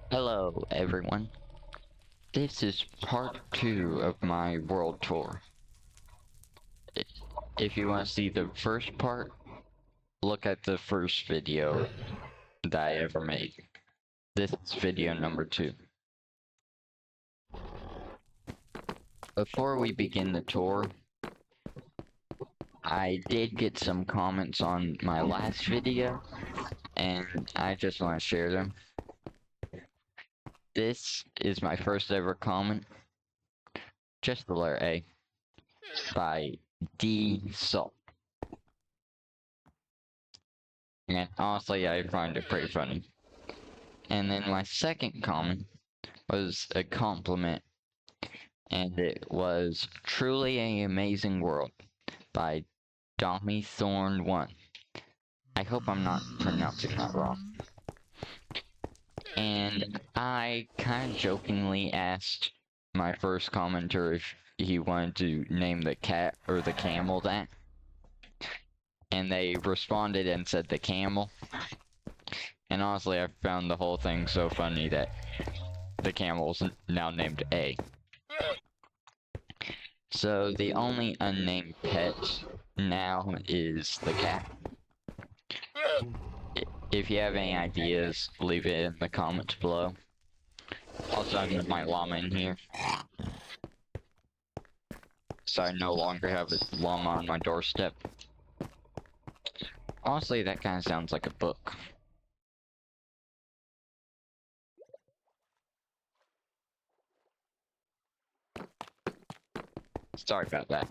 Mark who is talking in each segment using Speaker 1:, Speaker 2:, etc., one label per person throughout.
Speaker 1: Hello, everyone. This is part 2 of my world tour. If you want to see the first part, look at the first video that I ever made. This is video number 2. Before we begin the tour, I did get some comments on my last video, and I just want to share them. This is my first ever comment, just the letter A, by D Salt. And honestly, I find it pretty funny. And then my second comment was a compliment, and it was truly an amazing world by Dommy Thorn 1. I hope I'm not pronouncing that wrong. And I kind of jokingly asked my first commenter if he wanted to name the cat or the camel that. And they responded and said the camel. And honestly, I found the whole thing so funny that the camel's now named A. So the only unnamed pet now is the cat. If you have any ideas, leave it in the comments below. Also, I have my llama in here. So I no longer have a llama on my doorstep. Honestly, that kind of sounds like a book. Sorry about that.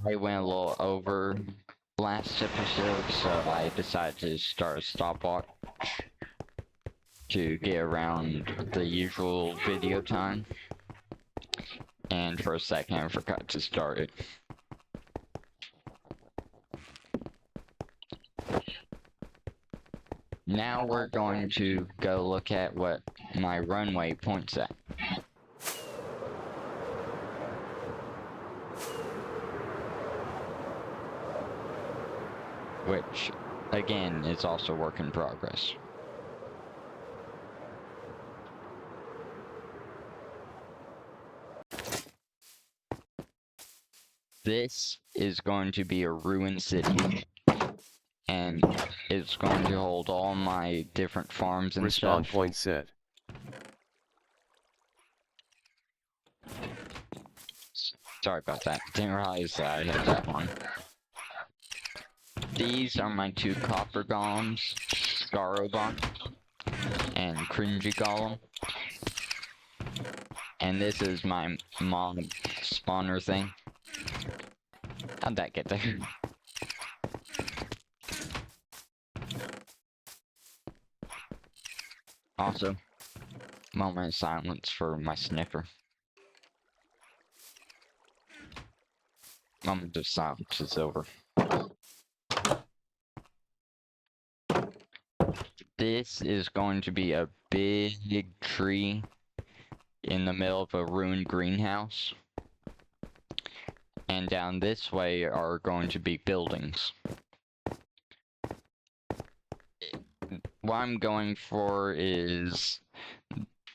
Speaker 1: I went a little over last episode, so I decided to start a stopwatch to get around the usual video time. And for a second, I forgot to start it. Now we're going to go look at what my runway points at. Which, again, is also work in progress. This is going to be a ruined city, and it's going to hold all my different farms and
Speaker 2: Respawn
Speaker 1: stuff.
Speaker 2: point set.
Speaker 1: Sorry about that. Didn't realize that I had that one. These are my two copper golems, Scarobon and Cringy Golem. And this is my mob spawner thing. How'd that get there? Also, moment of silence for my sniffer. Moment of silence is over. This is going to be a big tree in the middle of a ruined greenhouse. And down this way are going to be buildings. What I'm going for is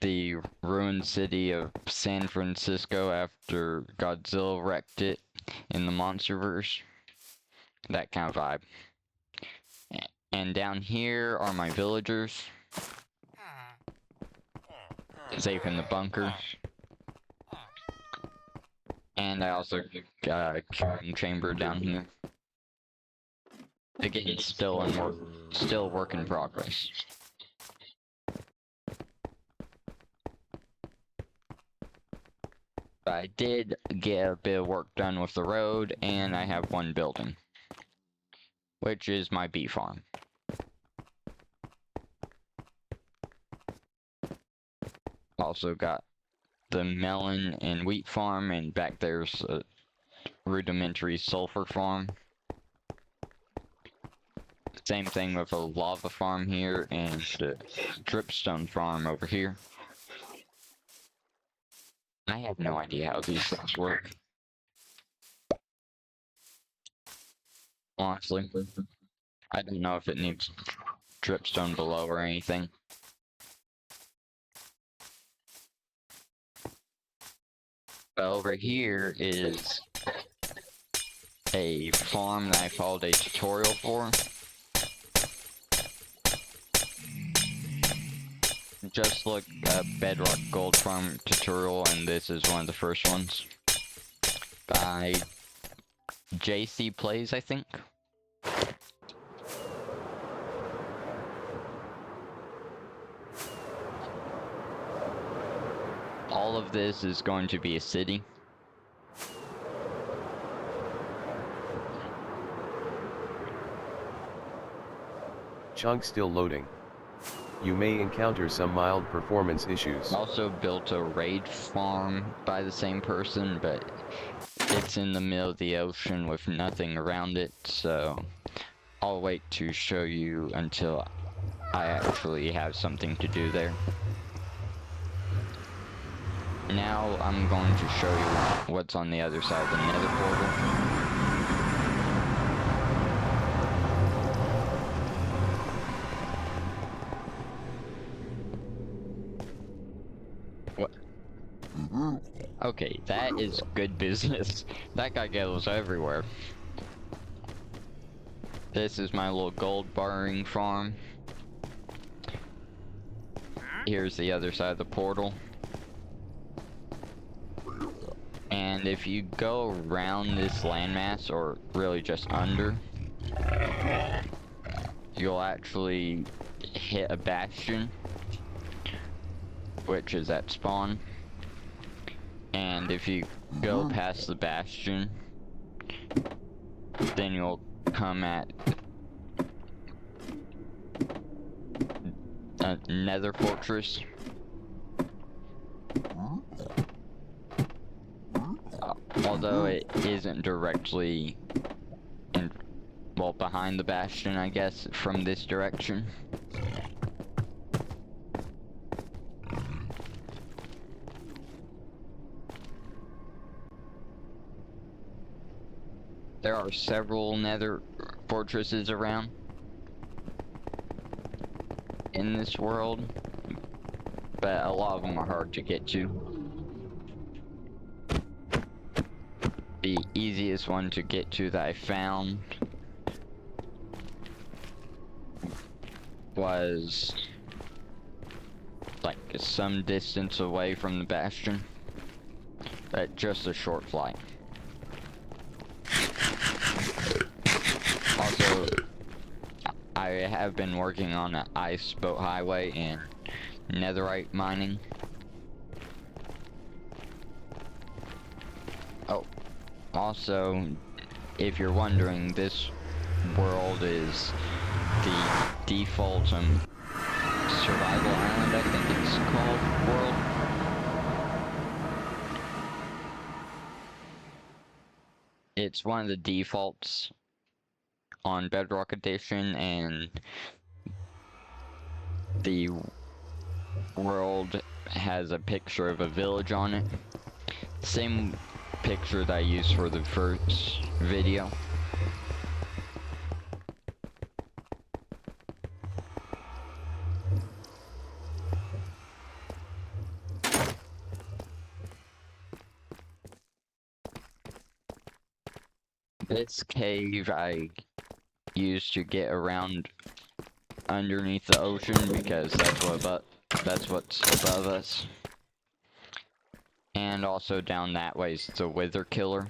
Speaker 1: the ruined city of San Francisco after Godzilla wrecked it in the Monsterverse. That kind of vibe. And down here are my villagers. Safe in the bunker. And I also got a curing chamber down here. Again, still work in progress. But I did get a bit of work done with the road, and I have one building, which is my bee farm. Also got the melon and wheat farm, and back there's a rudimentary sulfur farm. Same thing with a lava farm here and the dripstone farm over here. I have no idea how these things work. Honestly, I don't know if it needs dripstone below or anything. But over here is a farm that I followed a tutorial for. Just look up Bedrock Gold Farm tutorial, and this is one of the first ones. By JC Plays, I think. All of this is going to be a city.
Speaker 2: Chunk still loading. You may encounter some mild performance issues.
Speaker 1: Also built a raid farm by the same person, but it's in the middle of the ocean with nothing around it, so I'll wait to show you until I actually have something to do there. Now I'm going to show you what's on the other side of the nether portal. Okay, that is good business. That guy goes everywhere. This is my little gold barring farm. Here's the other side of the portal. And if you go around this landmass, or really just under, you'll actually hit a bastion, which is at spawn. And if you go past the bastion, then you'll come at a nether fortress. Although it isn't directly well, behind the bastion, I guess, from this direction. There are several nether fortresses around in this world, but a lot of them are hard to get to. The easiest one to get to that I found was like some distance away from the bastion, but just a short flight. Also, I have been working on an ice boat highway and netherite mining. Oh, also, if you're wondering, this world is the default survival island, I think it's called, world. It's one of the defaults on Bedrock Edition, and the world has a picture of a village on it. Same picture that I used for the first video. This cave I used to get around underneath the ocean because that's what's above us. And also down that way is the Wither Killer,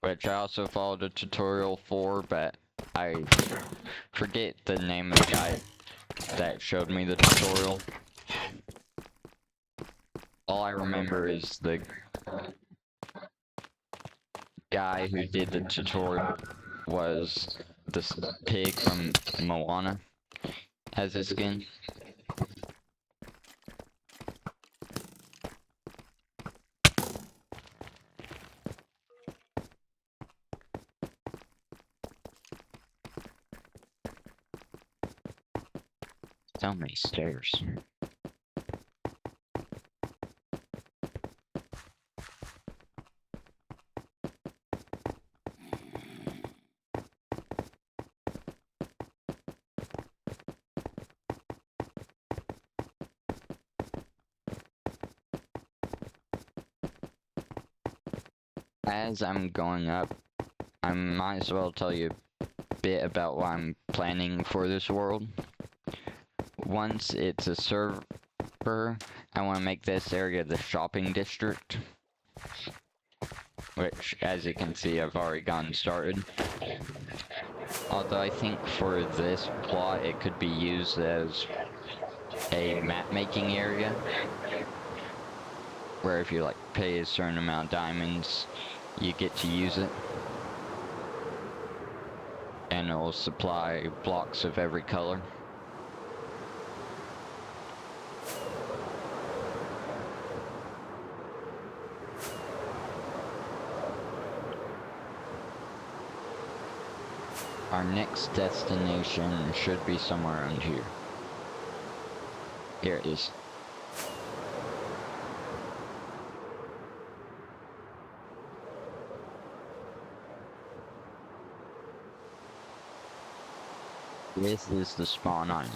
Speaker 1: which I also followed a tutorial for, but I forget the name of the guy that showed me the tutorial. All I remember is the guy who did the tutorial was this pig from Moana as his skin. So many stairs. as I'm going up, I might as well tell you a bit about what I'm planning for this world. Once it's a server, I want to make this area the shopping district. Which, as you can see, I've already gotten started. Although I think for this plot, it could be used as a map-making area. Where if you, like, pay a certain amount of diamonds, you get to use it. And it will supply blocks of every color. Our next destination should be somewhere around here. Here it is. This is the spawn island.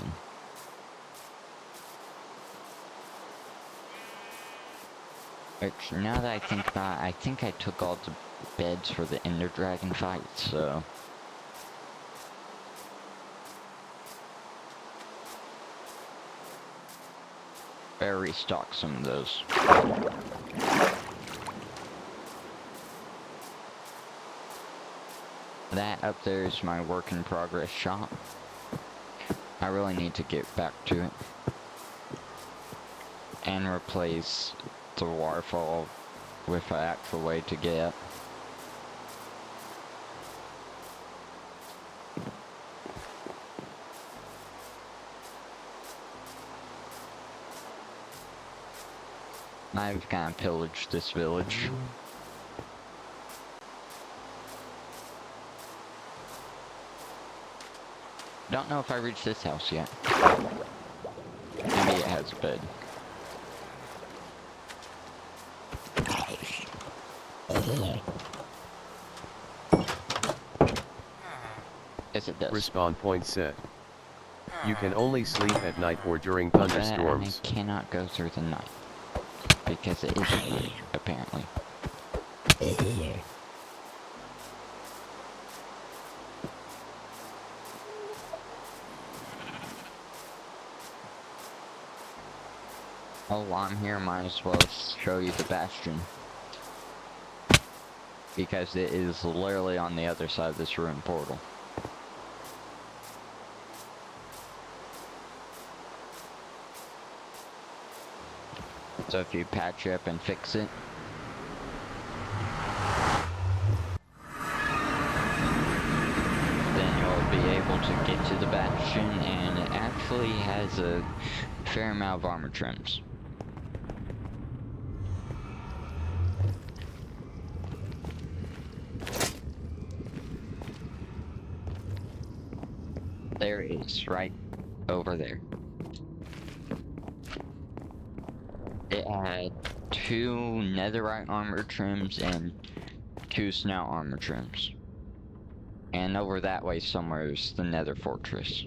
Speaker 1: Which, now that I think about it, I think I took all the beds for the Ender Dragon fight, so... better restock some of those. That up there is my work in progress shop. I really need to get back to it. And replace the waterfall with an actual way to get up. I've kind of pillaged this village. Don't know if I reached this house yet. Maybe it has a bed. Yes, it does.
Speaker 2: Respawn point set. You can only sleep at night or during
Speaker 1: But
Speaker 2: thunderstorms.
Speaker 1: I cannot go through the night. Because it is night, apparently. Oh, while I'm here, might as well show you the bastion. Because it is literally on the other side of this ruined portal. So if you patch up and fix it, then you'll be able to get to the bastion, and it actually has a fair amount of armor trims. There it is, right over there. It had 2 netherite armor trims and 2 snout armor trims. And over that way somewhere is the nether fortress.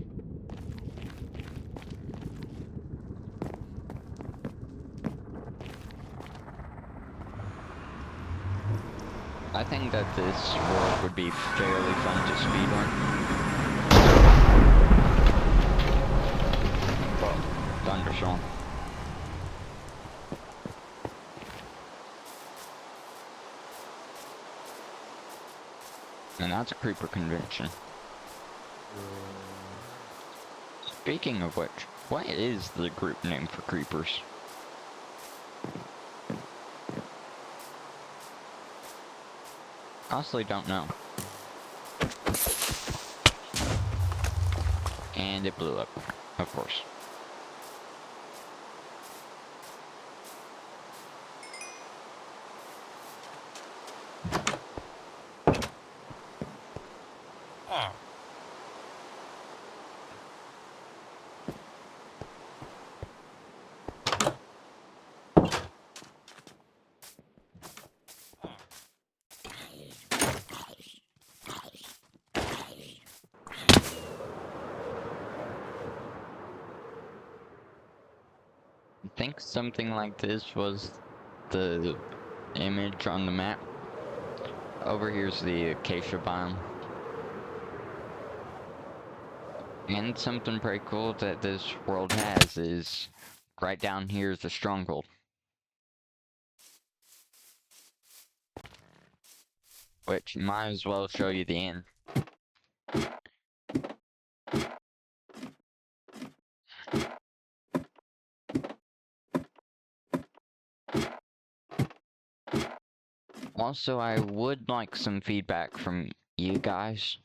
Speaker 1: I think that this world would be fairly fun to speedrun. Whoa, thunderstorm. And that's a creeper convention. Speaking of which, what is the group name for creepers? Honestly, don't know. And it blew up, of course. I think something like this was the image on the map. Over here's the acacia biome. And something pretty cool that this world has is right down here is the stronghold. Which might as well show you the end. Also, I would like some feedback from you guys.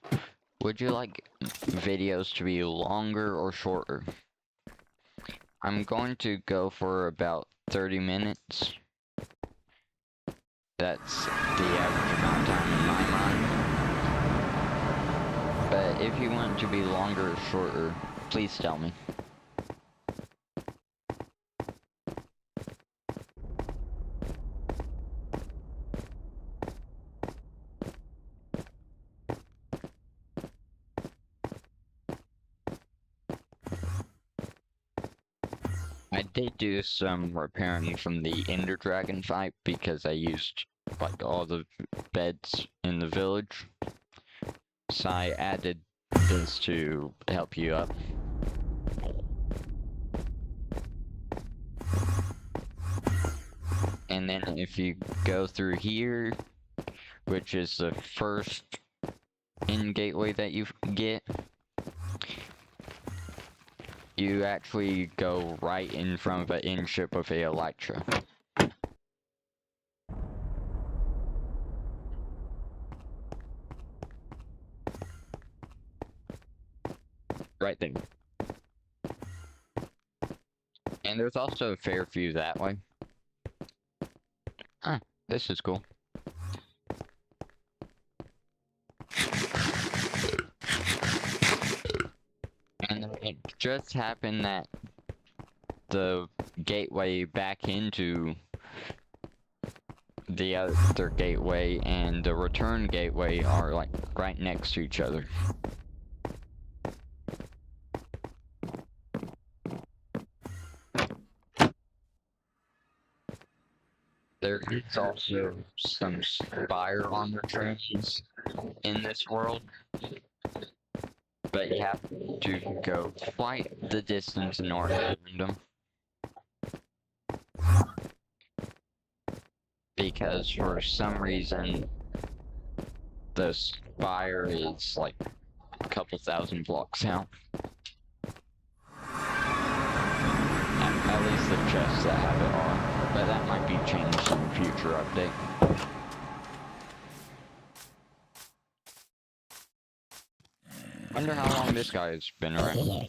Speaker 1: Would you like videos to be longer or shorter? I'm going to go for about 30 minutes. That's the average amount of time in my mind. But if you want it to be longer or shorter, please tell me. I did do some repairing from the Ender Dragon fight because I used like all the beds in the village. So I added this to help you up. And then if you go through here, which is the first gateway that you get, you actually go right in front of an in-ship of a Elytra. Right there. And there's also a fair few that way. Huh, this is cool. And it just happened that the gateway back into the other gateway and the return gateway are like right next to each other. There is also some spire armor trains in this world, but you have to go quite the distance in order to find them. Because for some reason, the spire is like a couple thousand blocks out. At least the chests that have it are, but that might be changed in a future update. Wonder how long this guy's been around.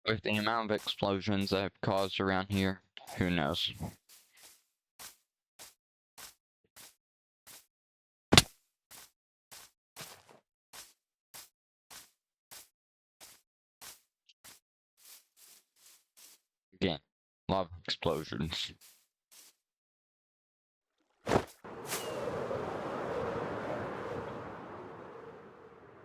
Speaker 1: With the amount of explosions I've caused around here, who knows? Again, lava explosions.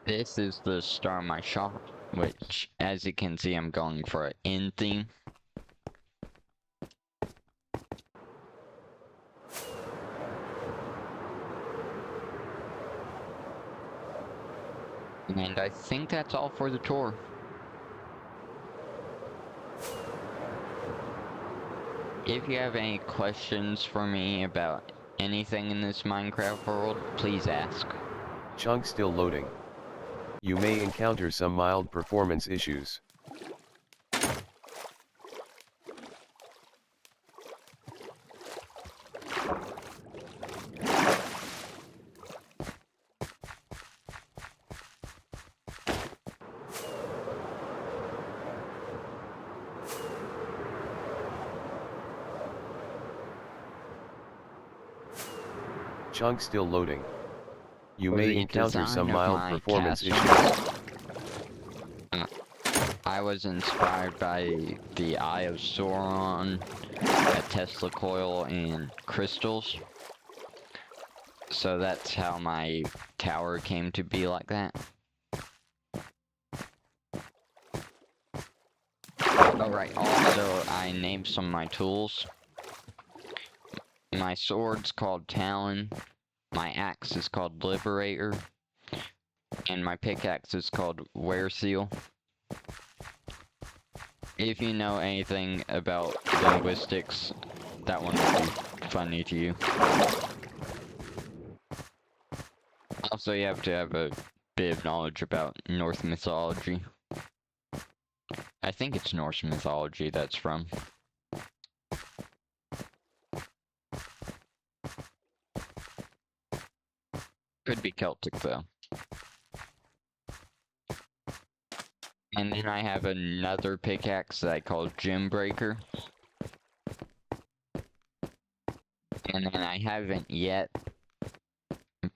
Speaker 1: This is the star of my shop, which, as you can see, I'm going for an end theme. And I think that's all for the tour. If you have any questions for me about anything in this Minecraft world, please ask.
Speaker 2: Chunk still loading. You may encounter some mild performance issues. Chunk still loading. You
Speaker 1: For
Speaker 2: may
Speaker 1: the
Speaker 2: encounter some
Speaker 1: design of
Speaker 2: mild
Speaker 1: my
Speaker 2: performance
Speaker 1: castle,
Speaker 2: issues.
Speaker 1: I was inspired by the Eye of Sauron, a Tesla coil, and crystals. So that's how my tower came to be like that. Alright, also, I named some of my tools. My sword's called Talon, my axe is called Liberator, and my pickaxe is called Wereseal. If you know anything about linguistics, that one would be funny to you. Also, you have to have a bit of knowledge about Norse mythology. I think it's Norse mythology that's from. Could be Celtic, though. And then I have another pickaxe that I call Gym Breaker. And then I haven't yet,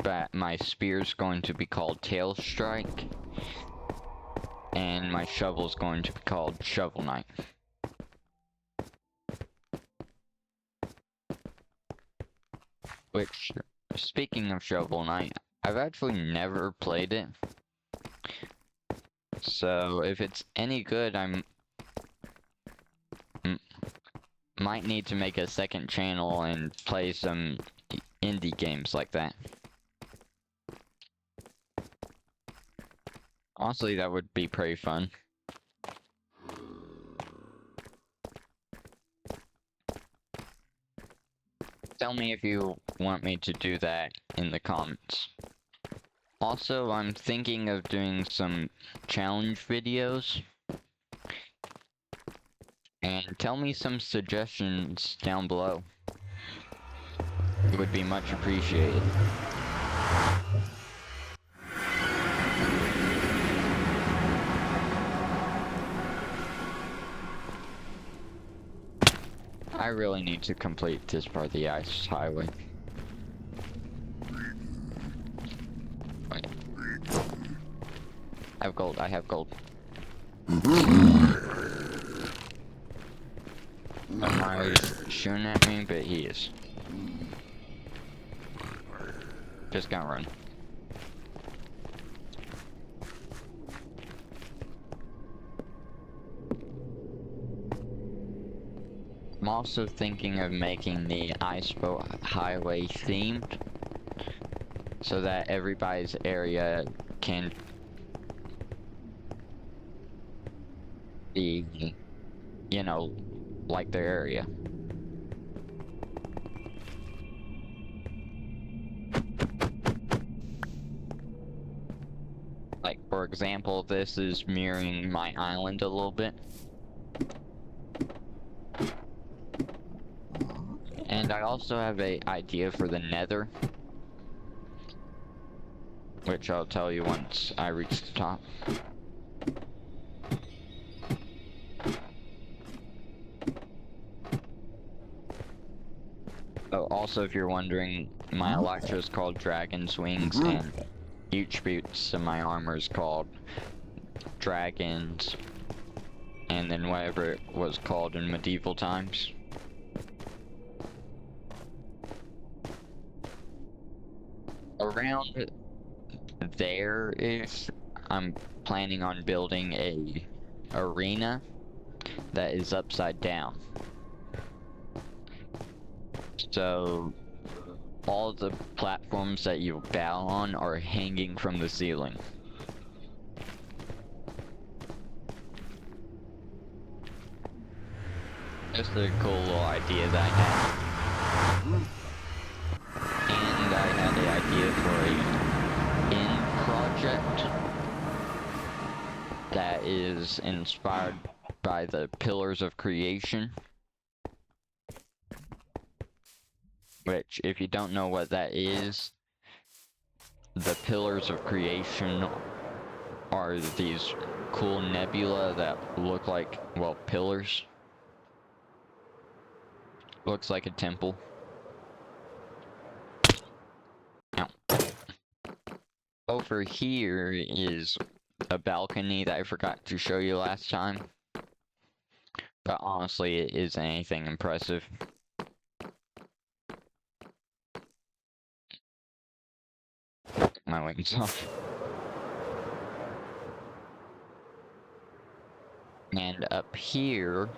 Speaker 1: but my spear's going to be called Tail Strike. And my shovel's going to be called Shovel Knight. Which, speaking of Shovel Knight, I've actually never played it. So if it's any good, might need to make a second channel and play some indie games like that. Honestly, that would be pretty fun. Tell me if you want me to do that in the comments. Also, I'm thinking of doing some challenge videos. And tell me some suggestions down below. It would be much appreciated. I really need to complete this part of the ice highway. Wait. I have gold, I have gold. Mario's shooting at me, but he is. Just gotta run. I'm also thinking of making the ice boat highway themed, so that everybody's area can be, you know, like their area. Like, for example, this is mirroring my island a little bit. And I also have an idea for the nether, which I'll tell you once I reach the top. Oh, also, if you're wondering, my Electra is called Dragon's Wings, and each piece of my armor is called Dragons, and then whatever it was called in medieval times. Around there is, I'm planning on building a arena that is upside down. So all the platforms that you battle on are hanging from the ceiling. Just a cool little idea that I had. And I had an idea for a inn project that is inspired by the Pillars of Creation. Which, if you don't know what that is, the Pillars of Creation are these cool nebula that look like, well, pillars. Looks like a temple. Now, over here is a balcony that I forgot to show you last time. But honestly, it isn't anything impressive. My wings off. And up here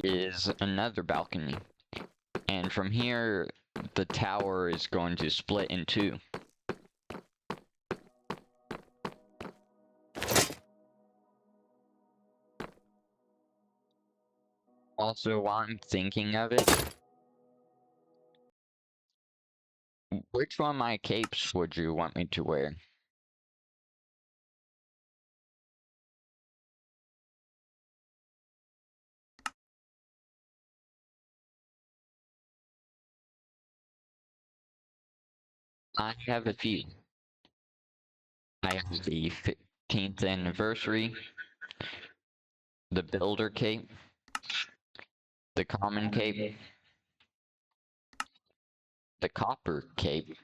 Speaker 1: is another balcony. And from here, the tower is going to split in two. Also, while I'm thinking of it, which one of my capes would you want me to wear? I have a few. I have the 15th anniversary, the builder cape, the common cape, the copper cape,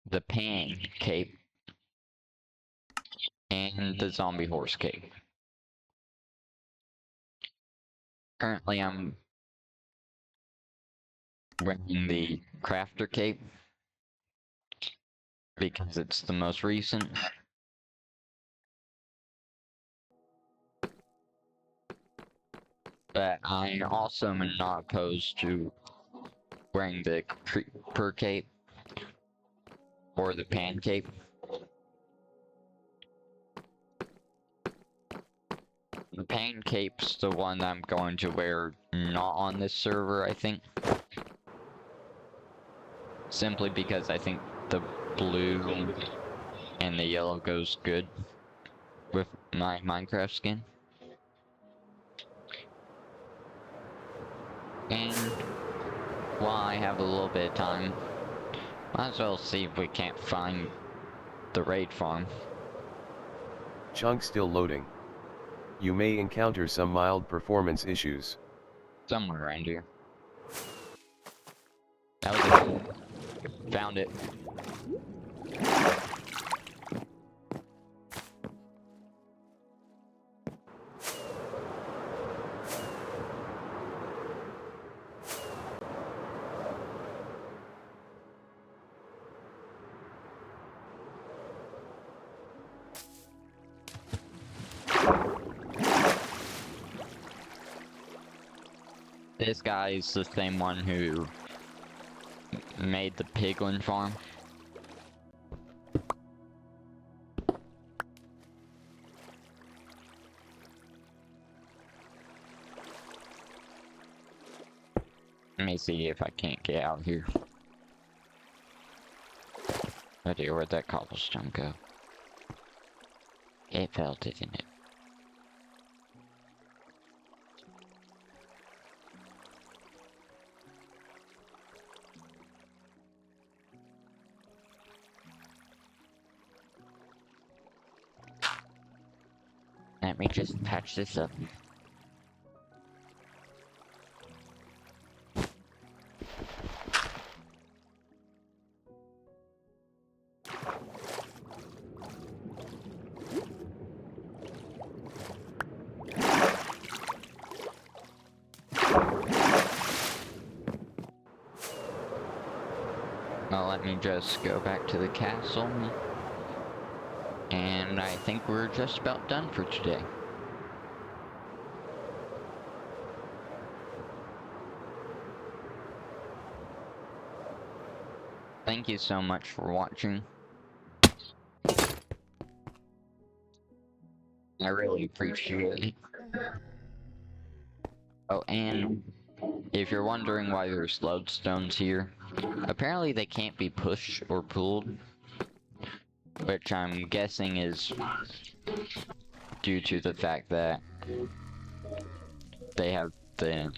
Speaker 1: the pan cape, and the zombie horse cape. Currently, I'm wearing the crafter cape because it's the most recent. But I also am not opposed to wearing the creeper cape or the pan cape. The pan cape's the one I'm going to wear not on this server, I think. Simply because I think the blue and the yellow goes good with my Minecraft skin. And while I have a little bit of time, might as well see if we can't find the raid farm.
Speaker 2: Chunk still loading. You may encounter some mild performance issues.
Speaker 1: Somewhere around here. That was it. Found it. This guy is the same one who made the piglin farm. Let me see if I can't get out here. Oh dear, where'd that cobblestone go? It fell, didn't it? Let me just patch this up. Well, let me just go back to the castle. And I think we're just about done for today. Thank you so much for watching. I really appreciate it. Oh, and if you're wondering why there's lodestones here, apparently they can't be pushed or pulled, which I'm guessing is due to the fact that they have the,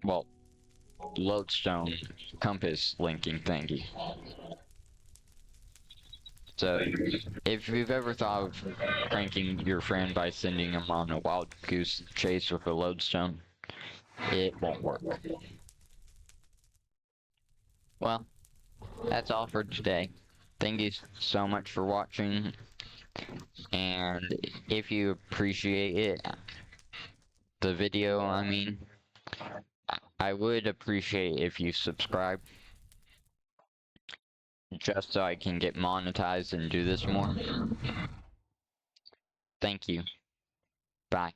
Speaker 1: well, lodestone compass linking thingy. So, if you've ever thought of pranking your friend by sending him on a wild goose chase with a lodestone, it won't work. Well, that's all for today. Thank you so much for watching, and if you appreciate it, the video, I mean, I would appreciate if you subscribe. just so I can get monetized and do this more. Thank you. Bye.